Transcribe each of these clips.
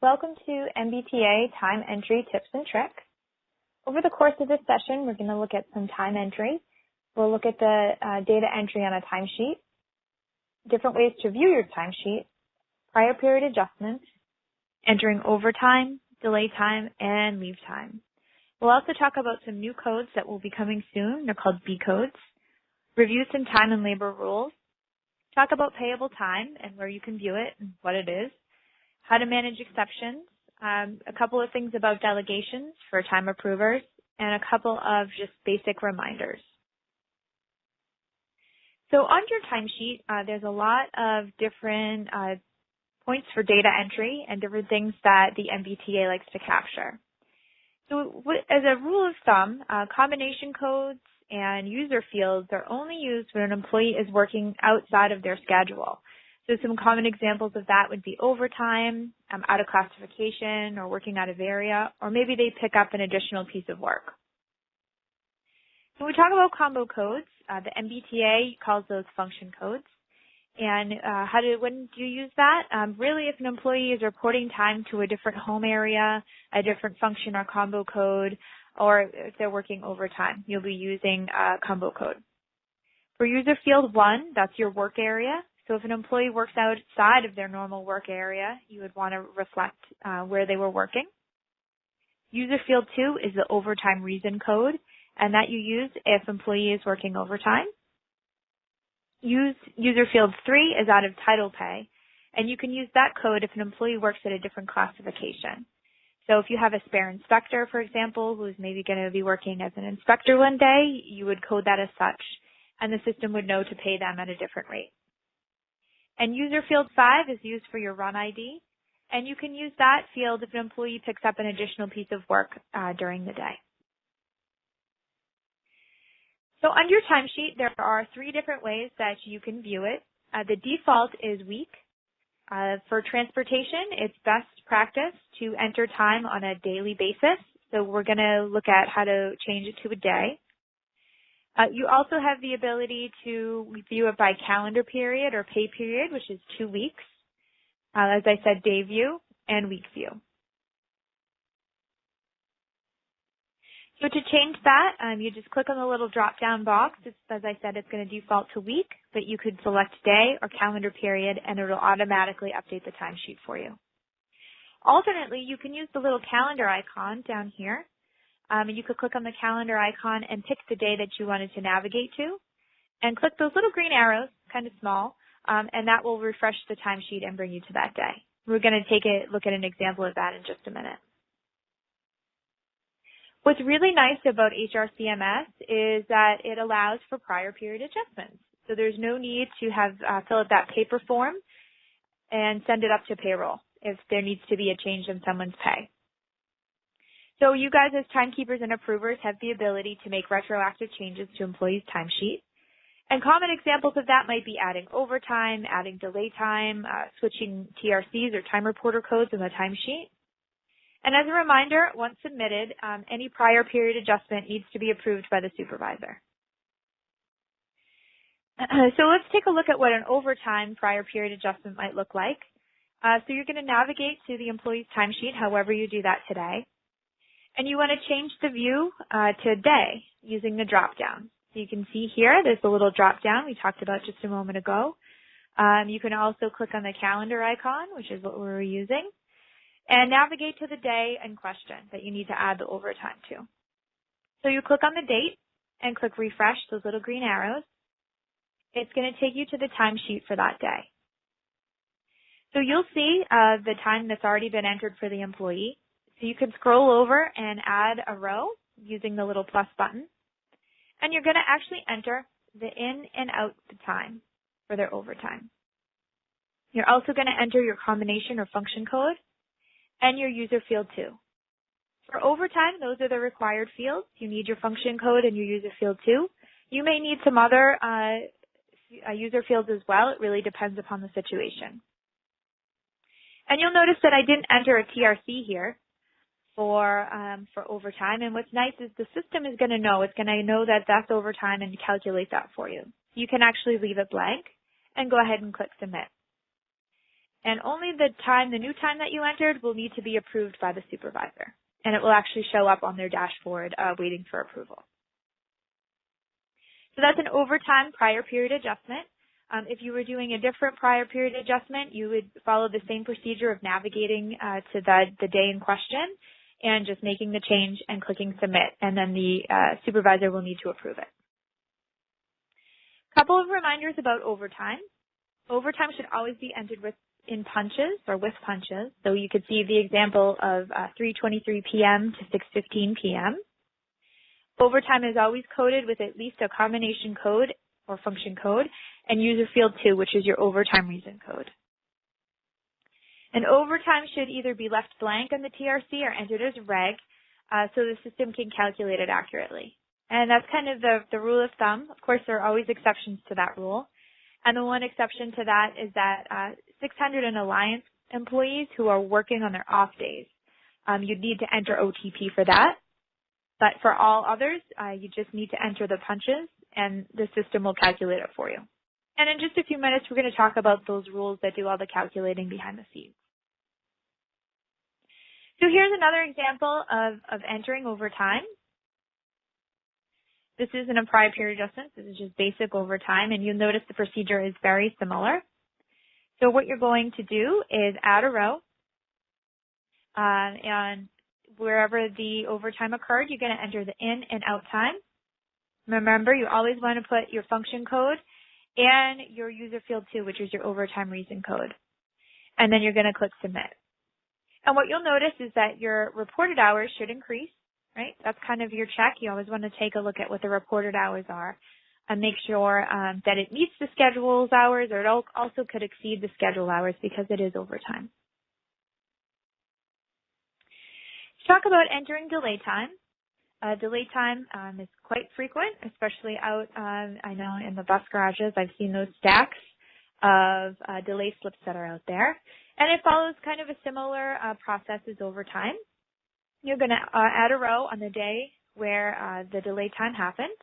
Welcome to MBTA Time Entry Tips and Tricks. Over the course of this session, we're going to look at some time entry. We'll look at the data entry on a timesheet, different ways to view your timesheet, prior period adjustments, entering overtime, delay time, and leave time. We'll also talk about some new codes that will be coming soon. They're called Decodes. Review some time and labor rules. Talk about payable time and where you can view it and what it is. How to manage exceptions, a couple of things about delegations for time approvers, and a couple of just basic reminders. So on your timesheet, there's a lot of different points for data entry and different things that the MBTA likes to capture. So as a rule of thumb, combination codes and user fields are only used when an employee is working outside of their schedule. So some common examples of that would be overtime, out of classification, or working out of area, or maybe they pick up an additional piece of work. When we talk about combo codes, the MBTA calls those function codes. And when do you use that? Really, if an employee is reporting time to a different home area, a different function or combo code, or if they're working overtime, you'll be using a combo code. For user field 1, that's your work area. So if an employee works outside of their normal work area, you would want to reflect where they were working. User field 2 is the overtime reason code, and that you use if employee is working overtime. User field 3 is out of title pay, and you can use that code if an employee works at a different classification. So if you have a spare inspector, for example, who's maybe going to be working as an inspector one day, you would code that as such, and the system would know to pay them at a different rate. And user field 5 is used for your run ID, and you can use that field if an employee picks up an additional piece of work during the day. So on your timesheet, there are 3 different ways that you can view it. The default is week. For transportation, it's best practice to enter time on a daily basis. So we're going to look at how to change it to a day. You also have the ability to view it by calendar period or pay period, which is 2 weeks. As I said, day view and week view. So to change that, you just click on the little drop-down box. As I said, it's going to default to week, but you could select day or calendar period, and it will automatically update the timesheet for you. Alternately, you can use the little calendar icon down here. And you could click on the calendar icon and pick the day that you wanted to navigate to, and click those little green arrows, kind of small, and that will refresh the timesheet and bring you to that day. We're going to take a look at an example of that in just a minute. What's really nice about HRCMS is that it allows for prior period adjustments. So there's no need to have fill out that paper form and send it up to payroll if there needs to be a change in someone's pay. So you guys as timekeepers and approvers have the ability to make retroactive changes to employees' timesheet. And common examples of that might be adding overtime, adding delay time, switching TRCs or time reporter codes in the timesheet. And as a reminder, once submitted, any prior period adjustment needs to be approved by the supervisor. So let's take a look at what an overtime prior period adjustment might look like. So you're going to navigate to the employee's timesheet, however you do that today. And you want to change the view to day using the drop-down. So you can see here, there's a little drop-down we talked about just a moment ago. You can also click on the calendar icon, which is what we're using, and navigate to the day in question that you need to add the overtime to. So you click on the date and click refresh, those little green arrows. It's going to take you to the timesheet for that day. So you'll see the time that's already been entered for the employee. So you can scroll over and add a row using the little plus button. And you're going to actually enter the in and out time for their overtime. You're also going to enter your combination or function code and your user field 2. For overtime, those are the required fields. You need your function code and your user field 2. You may need some other user fields as well. It really depends upon the situation. And you'll notice that I didn't enter a TRC here for overtime. And what's nice is the system is going to know. It's going to know that that's overtime and calculate that for you. You can actually leave it blank and go ahead and click submit. And only the new time that you entered will need to be approved by the supervisor. And it will actually show up on their dashboard waiting for approval. So that's an overtime prior period adjustment. If you were doing a different prior period adjustment, you would follow the same procedure of navigating to the day in question and just making the change and clicking submit, and then the supervisor will need to approve it. Couple of reminders about overtime. Overtime should always be entered in punches or with punches. So you could see the example of 3:23 p.m. to 6:15 p.m. Overtime is always coded with at least a combination code or function code and user field 2, which is your overtime reason code. And overtime should either be left blank on the TRC or entered as reg so the system can calculate it accurately. And that's kind of the rule of thumb. Of course, there are always exceptions to that rule. And the one exception to that is that 600 and Alliance employees who are working on their off days, you'd need to enter OTP for that. But for all others, you just need to enter the punches and the system will calculate it for you. And in just a few minutes, we're going to talk about those rules that do all the calculating behind the scenes. So here's another example of entering overtime. This isn't a prior period adjustment. This is just basic overtime, and you'll notice the procedure is very similar. So what you're going to do is add a row, and wherever the overtime occurred, you're going to enter the in and out time. Remember, you always want to put your function code and your user field 2, which is your overtime reason code. And then you're going to click submit. And what you'll notice is that your reported hours should increase, right? That's kind of your check. You always want to take a look at what the reported hours are and make sure that it meets the schedule's hours, or it also could exceed the schedule hours because it is overtime. Let's talk about entering delay time. Delay time is quite frequent, especially out, I know in the bus garages, I've seen those stacks of delay slips that are out there. And it follows kind of a similar process as overtime. You're going to add a row on the day where the delay time happened,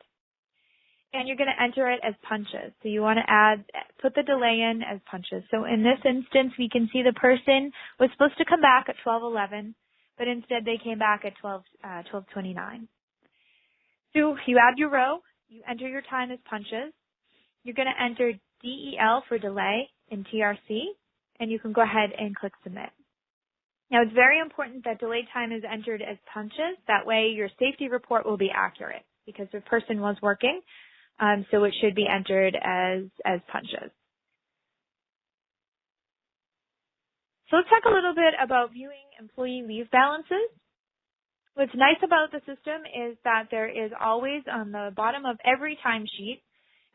and you're going to enter it as punches. So you want to put the delay in as punches. So in this instance, we can see the person was supposed to come back at 12:11, but instead they came back at 12:29. So you add your row, you enter your time as punches. You're going to enter DEL for delay in TRC, and you can go ahead and click submit. Now, it's very important that delay time is entered as punches. That way your safety report will be accurate because the person was working, so it should be entered as punches. So let's talk a little bit about viewing employee leave balances. What's nice about the system is that there is always on the bottom of every timesheet,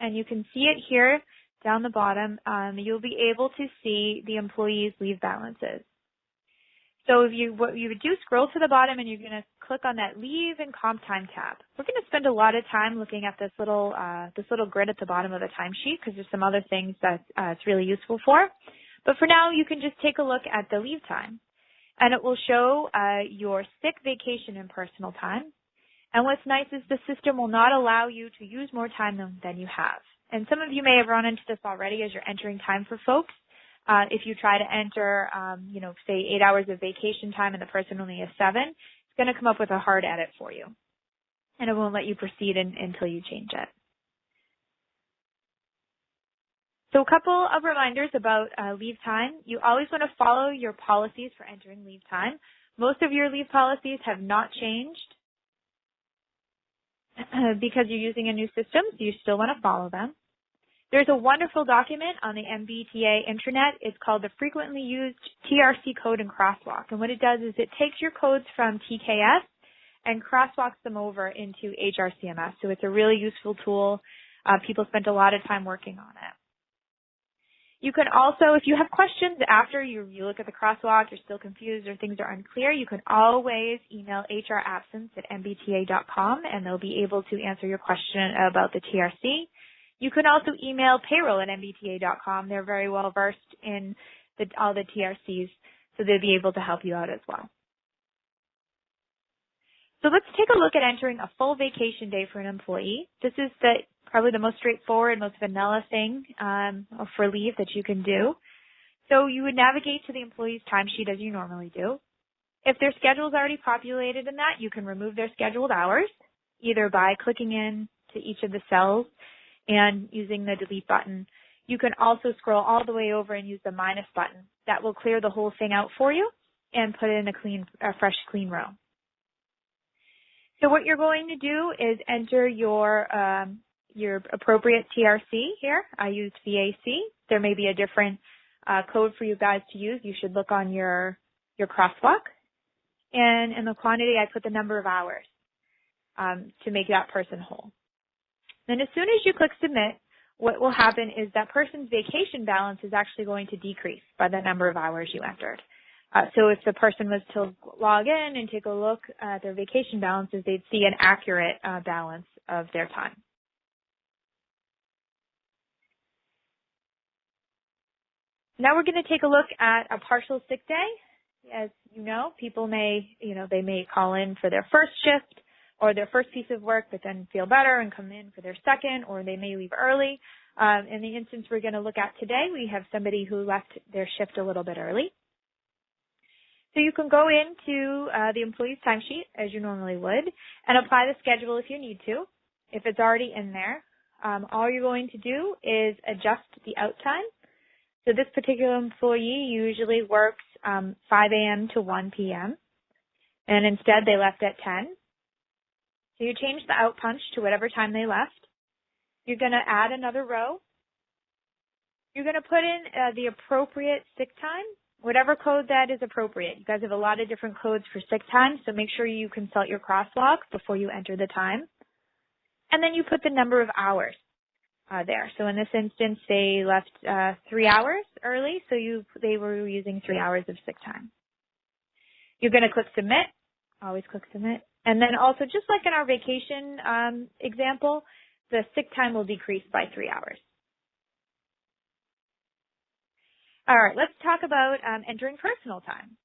and you can see it here down the bottom, you'll be able to see the employee's leave balances. So what you would do, scroll to the bottom and you're going to click on that leave and comp time tab. We're going to spend a lot of time looking at this little grid at the bottom of the timesheet because there's some other things that it's really useful for. But for now, you can just take a look at the leave time. And it will show your sick, vacation, and personal time. And what's nice is the system will not allow you to use more time than you have. And some of you may have run into this already as you're entering time for folks. If you try to enter, say 8 hours of vacation time and the person only has 7, it's going to come up with a hard edit for you. And it won't let you proceed until you change it. So a couple of reminders about leave time. You always want to follow your policies for entering leave time. Most of your leave policies have not changed because you're using a new system, so you still want to follow them. There's a wonderful document on the MBTA intranet. It's called the Frequently Used TRC Code and Crosswalk. And what it does is it takes your codes from TKS and crosswalks them over into HRCMS. So it's a really useful tool. People spent a lot of time working on it. You can also, if you have questions after you look at the crosswalk, you're still confused or things are unclear, you can always email hrabsence@mbta.com and they'll be able to answer your question about the TRC. You can also email payroll@mbta.com. They're very well versed in all the TRCs, so they'll be able to help you out as well. So let's take a look at entering a full vacation day for an employee. This is probably the most straightforward, most vanilla thing for leave that you can do. So you would navigate to the employee's timesheet as you normally do. If their schedule is already populated in that, you can remove their scheduled hours, either by clicking in to each of the cells and using the delete button. You can also scroll all the way over and use the minus button. That will clear the whole thing out for you and put in a fresh, clean row. So what you're going to do is enter your appropriate TRC here. I used VAC. There may be a different code for you guys to use. You should look on your crosswalk. And in the quantity, I put the number of hours to make that person whole. Then as soon as you click submit, what will happen is that person's vacation balance is actually going to decrease by the number of hours you entered. So if the person was to log in and take a look at their vacation balances, they'd see an accurate balance of their time. Now we're going to take a look at a partial sick day. As you know, people may, they may call in for their first shift or their first piece of work, but then feel better and come in for their second, or they may leave early. In the instance we're going to look at today, we have somebody who left their shift a little bit early. So you can go into the employee's timesheet, as you normally would, and apply the schedule if you need to. If it's already in there, all you're going to do is adjust the out time. So this particular employee usually works 5 a.m. to 1 p.m., and instead they left at 10. So you change the out punch to whatever time they left. You're going to add another row. You're going to put in the appropriate sick time, whatever code that is appropriate. You guys have a lot of different codes for sick time, so make sure you consult your crosswalk before you enter the time. And then you put the number of hours there. So in this instance, they left 3 hours early, so they were using 3 hours of sick time. You're going to click submit. Always click submit. And then also, just like in our vacation example, the sick time will decrease by 3 hours. All right, let's talk about entering personal time.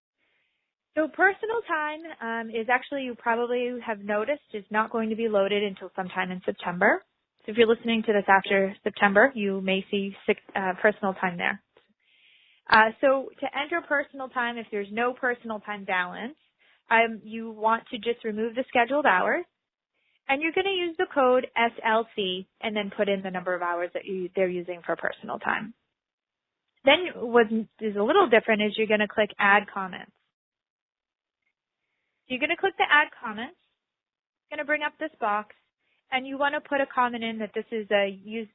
So personal time is actually, you probably have noticed, is not going to be loaded until sometime in September. So if you're listening to this after September, you may see personal time there. So to enter personal time, if there's no personal time balance, you want to just remove the scheduled hours, and you're going to use the code SLC and then put in the number of hours that they're using for personal time. Then what is a little different is you're going to click Add Comments. So you're going to click the Add Comments. It's going to bring up this box, and you want to put a comment in that this is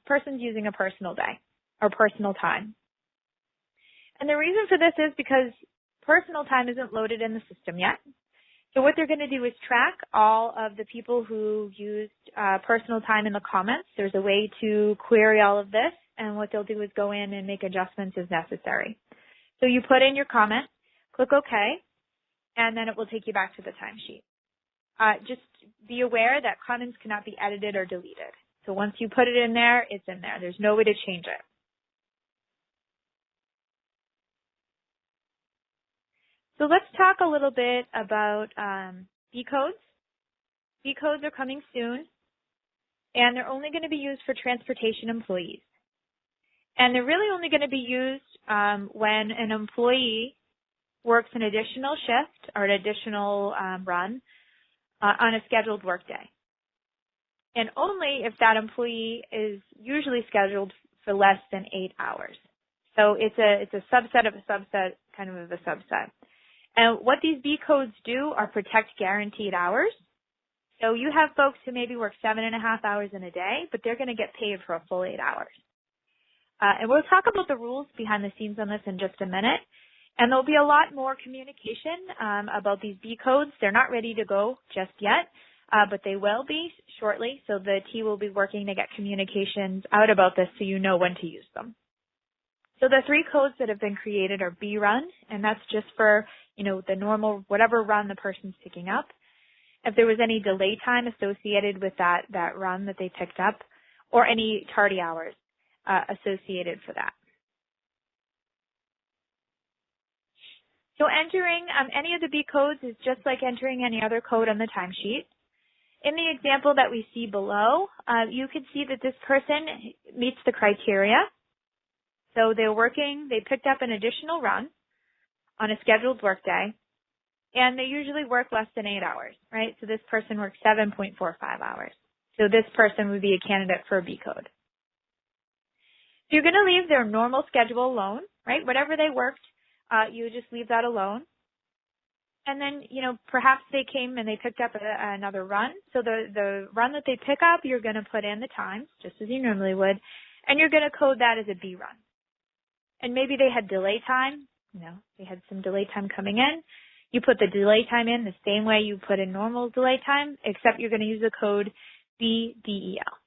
person's using a personal day or personal time. And the reason for this is because personal time isn't loaded in the system yet. So what they're going to do is track all of the people who used personal time in the comments. There's a way to query all of this, and what they'll do is go in and make adjustments as necessary. So you put in your comment, click OK, and then it will take you back to the timesheet. Just be aware that comments cannot be edited or deleted. So once you put it in there, it's in there. There's no way to change it. So let's talk a little bit about Decodes. Decodes are coming soon, and they're only going to be used for transportation employees. And they're really only going to be used when an employee works an additional shift or an additional run on a scheduled workday. And only if that employee is usually scheduled for less than 8 hours. So it's a subset of a subset, kind of a subset. And what these B codes do are protect guaranteed hours. So you have folks who maybe work 7.5 hours in a day, but they're going to get paid for a full 8 hours. And we'll talk about the rules behind the scenes on this in just a minute. And there'll be a lot more communication about these B codes. They're not ready to go just yet, but they will be shortly. So the T will be working to get communications out about this so you know when to use them. So the 3 codes that have been created are B run, and that's just for, the normal, whatever run the person's picking up. If there was any delay time associated with that run that they picked up, or any tardy hours associated for that. So entering any of the B codes is just like entering any other code on the timesheet. In the example that we see below, you can see that this person meets the criteria. So they picked up an additional run on a scheduled workday, and they usually work less than 8 hours, right? So this person works 7.45 hours. So this person would be a candidate for a B code. So you're going to leave their normal schedule alone, right? Whatever they worked, you would just leave that alone. And then, perhaps they came and they picked up another run. So the run that they pick up, you're going to put in the times, just as you normally would, and you're going to code that as a B run. And maybe they had delay time. They had some delay time coming in. You put the delay time in the same way you put in normal delay time, except you're going to use the code BDEL.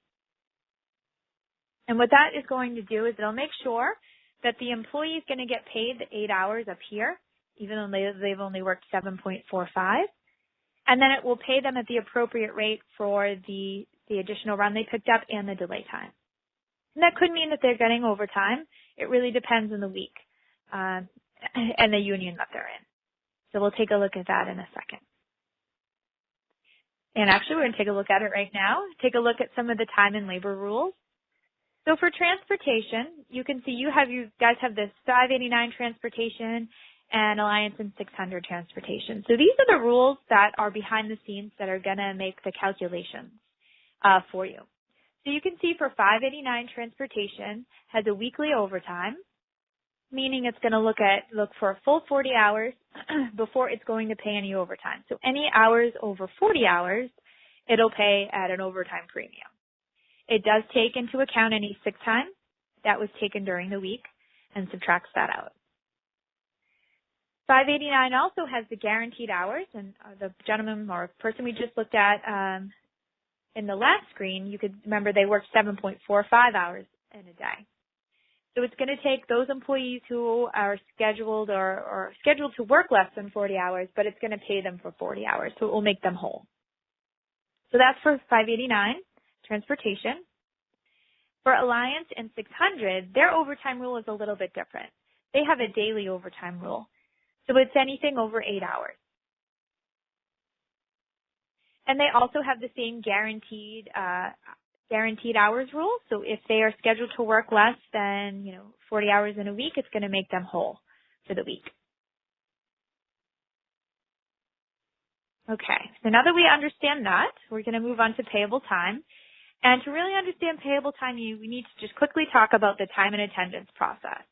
And what that is going to do is it'll make sure that the employee is going to get paid the 8 hours up here, even though they've only worked 7.45. And then it will pay them at the appropriate rate for the additional run they picked up and the delay time. And that could mean that they're getting overtime. It really depends on the week and the union that they're in. So we'll take a look at that in a second. And actually, we're going to take a look at it right now. Take a look at some of the time and labor rules. So for transportation, you can see you guys have this 589 transportation and Alliance and 600 transportation. So these are the rules that are behind the scenes that are going to make the calculations for you. So you can see for 589 transportation has a weekly overtime, meaning it's going to look for a full 40 hours before it's going to pay any overtime. So any hours over 40 hours, it'll pay at an overtime premium. It does take into account any sick time that was taken during the week and subtracts that out. 589 also has the guaranteed hours, and the gentleman or person we just looked at in the last screen, you could remember they worked 7.45 hours in a day. So it's going to take those employees who are scheduled or scheduled to work less than 40 hours, but it's going to pay them for 40 hours, so it will make them whole. So that's for 589, transportation. For Alliance and 600, their overtime rule is a little bit different. They have a daily overtime rule, so it's anything over 8 hours. And they also have the same guaranteed hours rule. So if they are scheduled to work less than, 40 hours in a week, it's going to make them whole for the week. Okay, so now that we understand that, we're going to move on to payable time. And to really understand payable time, we need to just quickly talk about the time and attendance process.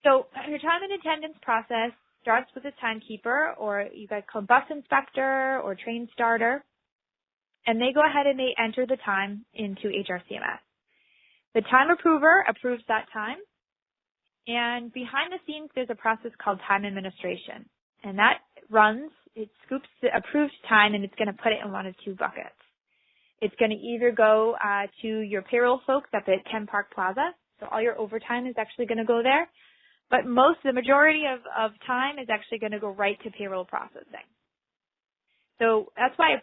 So your time and attendance process starts with a timekeeper, or you guys call bus inspector or train starter. And they go ahead and they enter the time into HRCMS. The time approver approves that time. And behind the scenes, there's a process called time administration. And that it scoops the approved time and it's going to put it in one of two buckets. It's going to either go to your payroll folks up at Ken Park Plaza. So all your overtime is actually going to go there. But the majority of time is actually going to go right to payroll processing. So that's why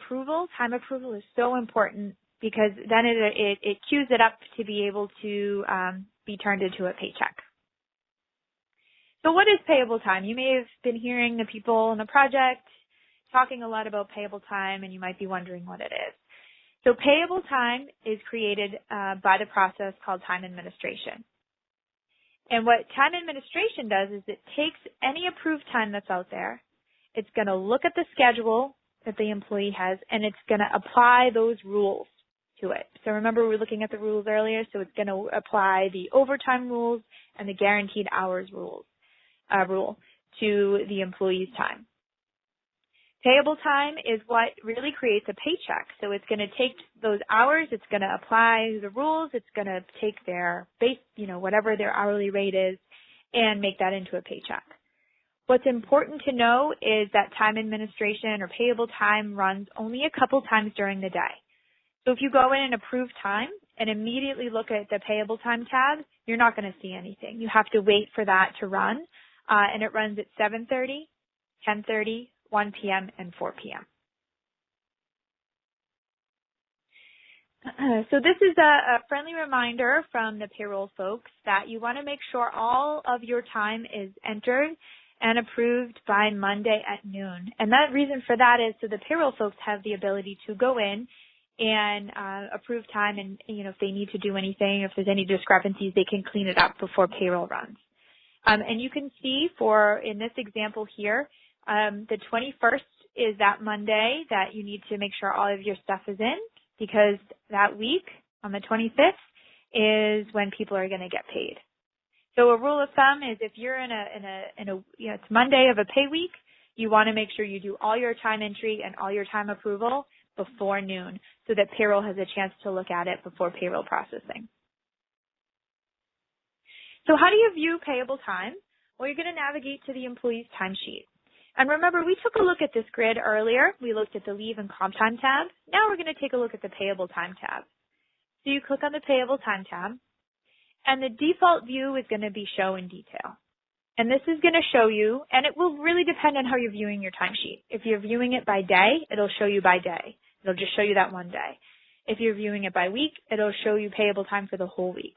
time approval is so important, because then it queues it up to be able to be turned into a paycheck. So what is payable time? You may have been hearing the people in the project talking a lot about payable time, and you might be wondering what it is. So payable time is created by the process called time administration. And what time administration does is it takes any approved time that's out there, it's going to look at the schedule that the employee has, and it's going to apply those rules to it. So remember, we were looking at the rules earlier, so it's going to apply the overtime rules and the guaranteed hours rule to the employee's time. Payable time is what really creates a paycheck. So it's going to take those hours, it's going to apply the rules, it's going to take their base, whatever their hourly rate is, and make that into a paycheck. What's important to know is that time administration or payable time runs only a couple times during the day. So if you go in and approve time and immediately look at the payable time tab, you're not going to see anything. You have to wait for that to run, and it runs at 7:30, 10:30, 1 p.m., and 4 p.m. So this is a friendly reminder from the payroll folks that you want to make sure all of your time is entered and approved by Monday at noon. And that reason for that is so the payroll folks have the ability to go in and approve time, and if they need to do anything, if there's any discrepancies, they can clean it up before payroll runs. And you can see in this example here, the 21st is that Monday that you need to make sure all of your stuff is in, because that week on the 25th is when people are going to get paid. So a rule of thumb is if you're in a it's Monday of a pay week, you want to make sure you do all your time entry and all your time approval before noon so that payroll has a chance to look at it before payroll processing. So how do you view payable time? Well, you're going to navigate to the employee's timesheet. And remember, we took a look at this grid earlier. We looked at the leave and comp time tab. Now we're going to take a look at the payable time tab. So you click on the payable time tab, and the default view is going to be show in detail. And this is going to show you, and it will really depend on how you're viewing your timesheet. If you're viewing it by day, it'll show you by day. It'll just show you that one day. If you're viewing it by week, it'll show you payable time for the whole week.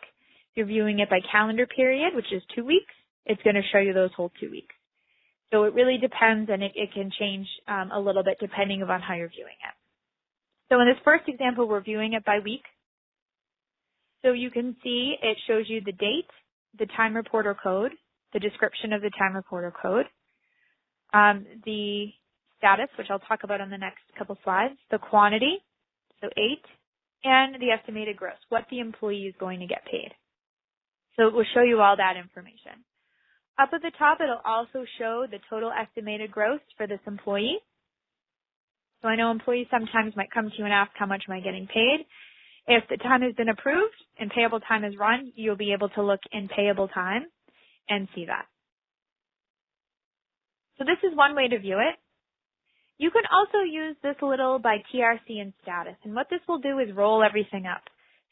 If you're viewing it by calendar period, which is 2 weeks, it's going to show you those whole 2 weeks. So it really depends, and it can change a little bit depending on how you're viewing it. So in this first example, we're viewing it by week. So you can see it shows you the date, the time reporter code, the description of the time reporter code, the status, which I'll talk about on the next couple slides, the quantity, so 8, and the estimated gross, what the employee is going to get paid. So it will show you all that information. Up at the top, it'll also show the total estimated gross for this employee. So I know employees sometimes might come to you and ask, how much am I getting paid? If the time has been approved and payable time is run, you'll be able to look in payable time and see that. So this is one way to view it. You can also use this little by TRC and status. And what this will do is roll everything up.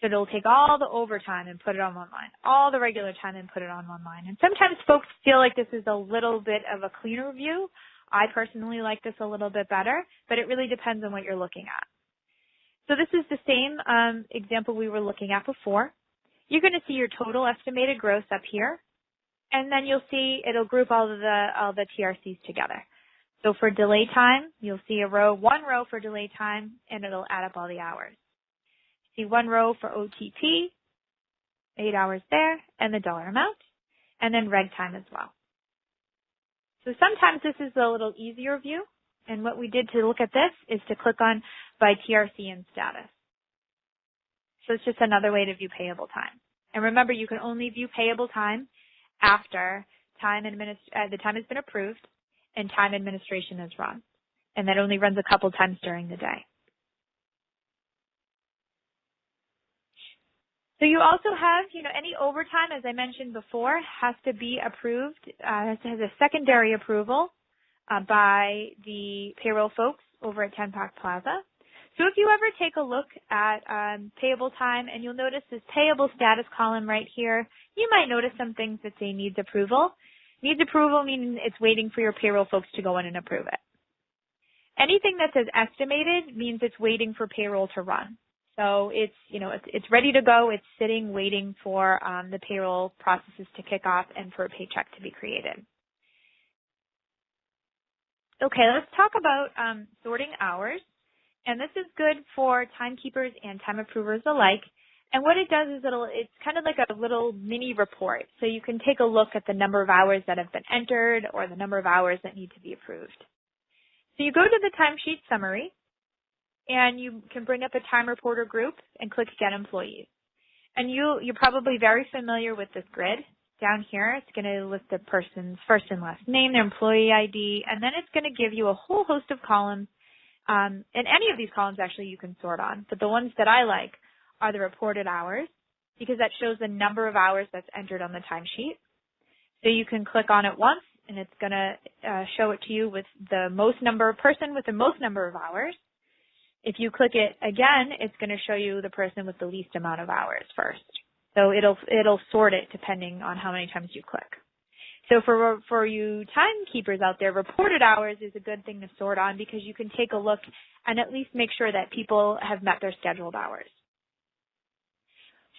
So it'll take all the overtime and put it on one line, all the regular time and put it on one line. And sometimes folks feel like this is a little bit of a cleaner view. I personally like this a little bit better, but it really depends on what you're looking at. So this is the same example we were looking at before. You're going to see your total estimated gross up here, and then you'll see it'll group all the TRCs together. So for delay time, you'll see one row for delay time, and it'll add up all the hours. See one row for OTP, 8 hours there, and the dollar amount, and then reg time as well. So sometimes this is a little easier view, and what we did to look at this is to click on by TRC and status. So it's just another way to view payable time. And remember, you can only view payable time after the time has been approved and time administration is run. And that only runs a couple times during the day. So you also have, any overtime, as I mentioned before, has to be approved, has a secondary approval by the payroll folks over at Tenpac Plaza. So if you ever take a look at payable time, and you'll notice this payable status column right here, you might notice some things that say needs approval. Needs approval meaning it's waiting for your payroll folks to go in and approve it. Anything that says estimated means it's waiting for payroll to run. So it's ready to go. It's sitting, waiting for the payroll processes to kick off and for a paycheck to be created. Okay, let's talk about sorting hours. And this is good for timekeepers and time approvers alike. And what it does is it's kind of like a little mini report. So you can take a look at the number of hours that have been entered or the number of hours that need to be approved. So you go to the timesheet summary, and you can bring up a time reporter group and click Get Employees. And you're probably very familiar with this grid. Down here, it's going to list the person's first and last name, their employee ID, and then it's going to give you a whole host of columns. And any of these columns, actually, you can sort on. But the ones that I like are the reported hours, because that shows the number of hours that's entered on the timesheet. So you can click on it once, and it's going to show it to you with the most person with the most number of hours. If you click it again, it's going to show you the person with the least amount of hours first. So it'll sort it depending on how many times you click. So for you timekeepers out there, reported hours is a good thing to sort on, because you can take a look and at least make sure that people have met their scheduled hours.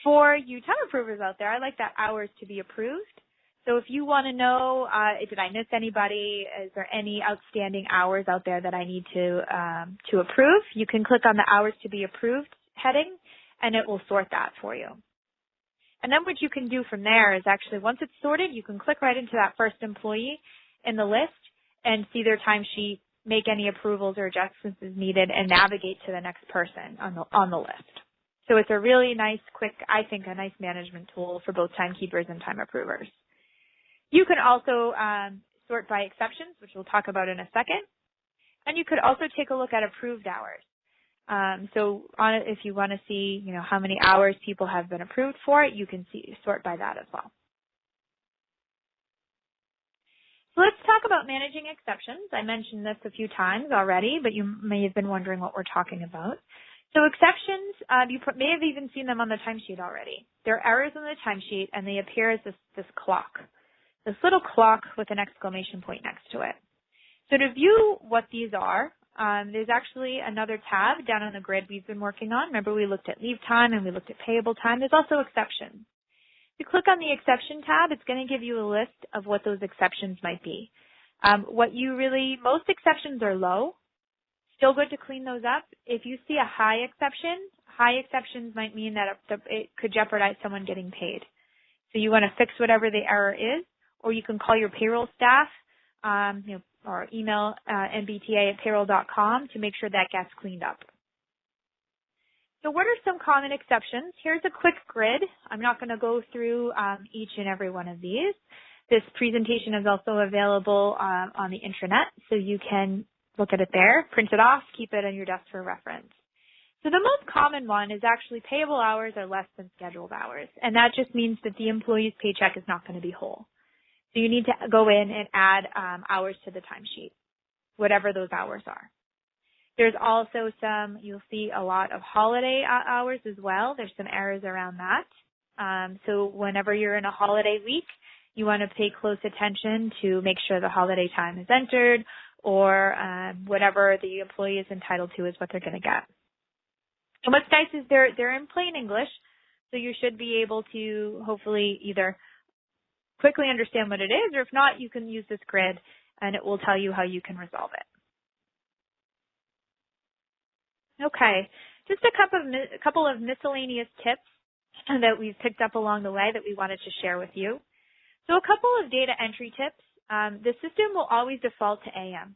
For you time approvers out there, I like that hours to be approved. So if you want to know, did I miss anybody? Is there any outstanding hours out there that I need to approve? You can click on the hours to be approved heading, and it will sort that for you. And then what you can do from there is actually, once it's sorted, you can click right into that first employee in the list and see their timesheet, make any approvals or adjustments as needed, and navigate to the next person on the list. So it's a really nice, quick, I think, a nice management tool for both timekeepers and time approvers. You can also sort by exceptions, which we'll talk about in a second. And you could also take a look at approved hours. If you want to see, how many hours people have been approved for it, you can sort by that as well. So let's talk about managing exceptions. I mentioned this a few times already, but you may have been wondering what we're talking about. So exceptions, you may have even seen them on the timesheet already. They're errors on the timesheet, and they appear as this clock, this little clock with an exclamation point next to it. So to view what these are, there's actually another tab down on the grid we've been working on. Remember, we looked at leave time and we looked at payable time. There's also exceptions. If you click on the exception tab, it's going to give you a list of what those exceptions might be. Most exceptions are low. Still good to clean those up. If you see a high exceptions might mean that it could jeopardize someone getting paid. So you want to fix whatever the error is, or you can call your payroll staff, or email MBTA@payroll.com to make sure that gets cleaned up. So what are some common exceptions? Here's a quick grid. I'm not going to go through each and every one of these. This presentation is also available on the intranet, so you can look at it there, print it off, keep it on your desk for reference. So the most common one is actually payable hours are less than scheduled hours, and that just means that the employee's paycheck is not going to be whole. So you need to go in and add hours to the timesheet, whatever those hours are. There's also you'll see a lot of holiday hours as well. There's some errors around that. So whenever you're in a holiday week, you want to pay close attention to make sure the holiday time is entered, or whatever the employee is entitled to is what they're going to get. And what's nice is they're in plain English, so you should be able to hopefully either quickly understand what it is, or if not, you can use this grid and it will tell you how you can resolve it. Okay, just a couple of miscellaneous tips that we've picked up along the way that we wanted to share with you. So a couple of data entry tips. The system will always default to AM.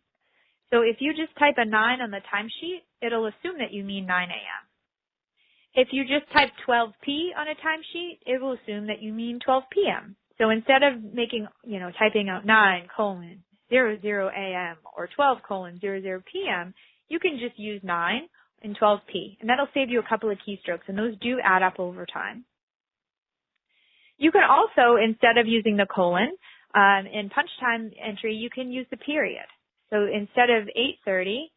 So if you just type a 9 on the timesheet, it'll assume that you mean 9 AM. If you just type 12P on a timesheet, it will assume that you mean 12 PM. So instead of typing out 9:00 AM or 12:00 PM, you can just use 9 and 12P, and that'll save you a couple of keystrokes, and those do add up over time. You can also, instead of using the colon, in punch time entry, you can use the period. So instead of 8:30,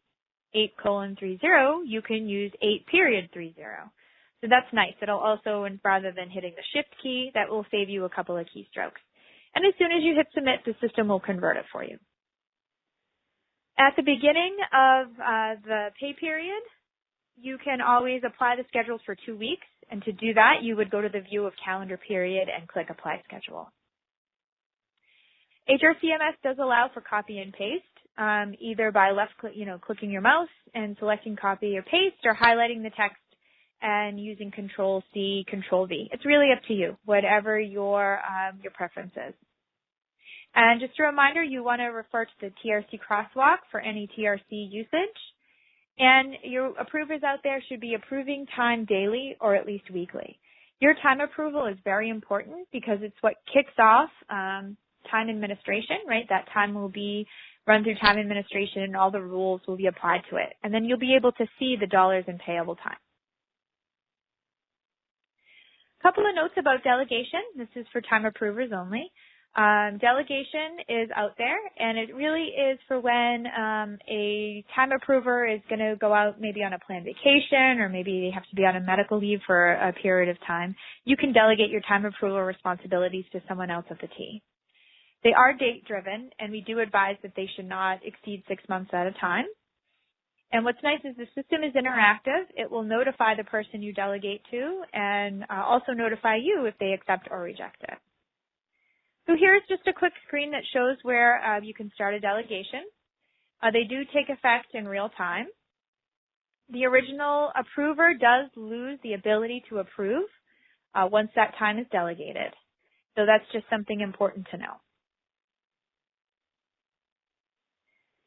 8:30, you can use 8:30. So that's nice. It'll also, and rather than hitting the shift key, that will save you a couple of keystrokes. And as soon as you hit submit, the system will convert it for you. At the beginning of the pay period, you can always apply the schedules for 2 weeks. And to do that, you would go to the view of calendar period and click apply schedule. HRCMS does allow for copy and paste, either by clicking your mouse and selecting copy or paste, or highlighting the text and using Control-C, Control-V. It's really up to you, whatever your preference is. And just a reminder, you want to refer to the TRC crosswalk for any TRC usage. And your approvers out there should be approving time daily or at least weekly. Your time approval is very important because it's what kicks off time administration, right? That time will be run through time administration and all the rules will be applied to it. And then you'll be able to see the dollars in payable time. Couple of notes about delegation. This is for time approvers only. Delegation is out there, and it really is for when a time approver is going to go out maybe on a planned vacation, or maybe they have to be on a medical leave for a period of time. You can delegate your time approval responsibilities to someone else at the T. They are date-driven, and we do advise that they should not exceed 6 months at a time. And what's nice is the system is interactive. It will notify the person you delegate to and also notify you if they accept or reject it. So here's just a quick screen that shows where you can start a delegation. They do take effect in real time. The original approver does lose the ability to approve once that time is delegated. So that's just something important to know.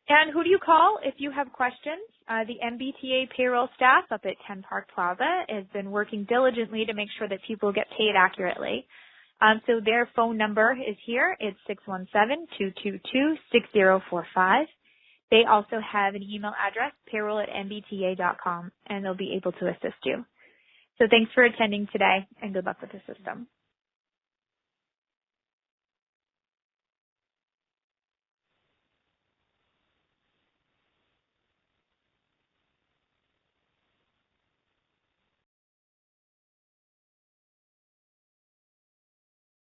And who do you call if you have questions? The MBTA Payroll staff up at 10 Park Plaza has been working diligently to make sure that people get paid accurately. So their phone number is here. It's 617-222-6045. They also have an email address, payroll@mbta.com, and they'll be able to assist you. So thanks for attending today, and good luck with the system.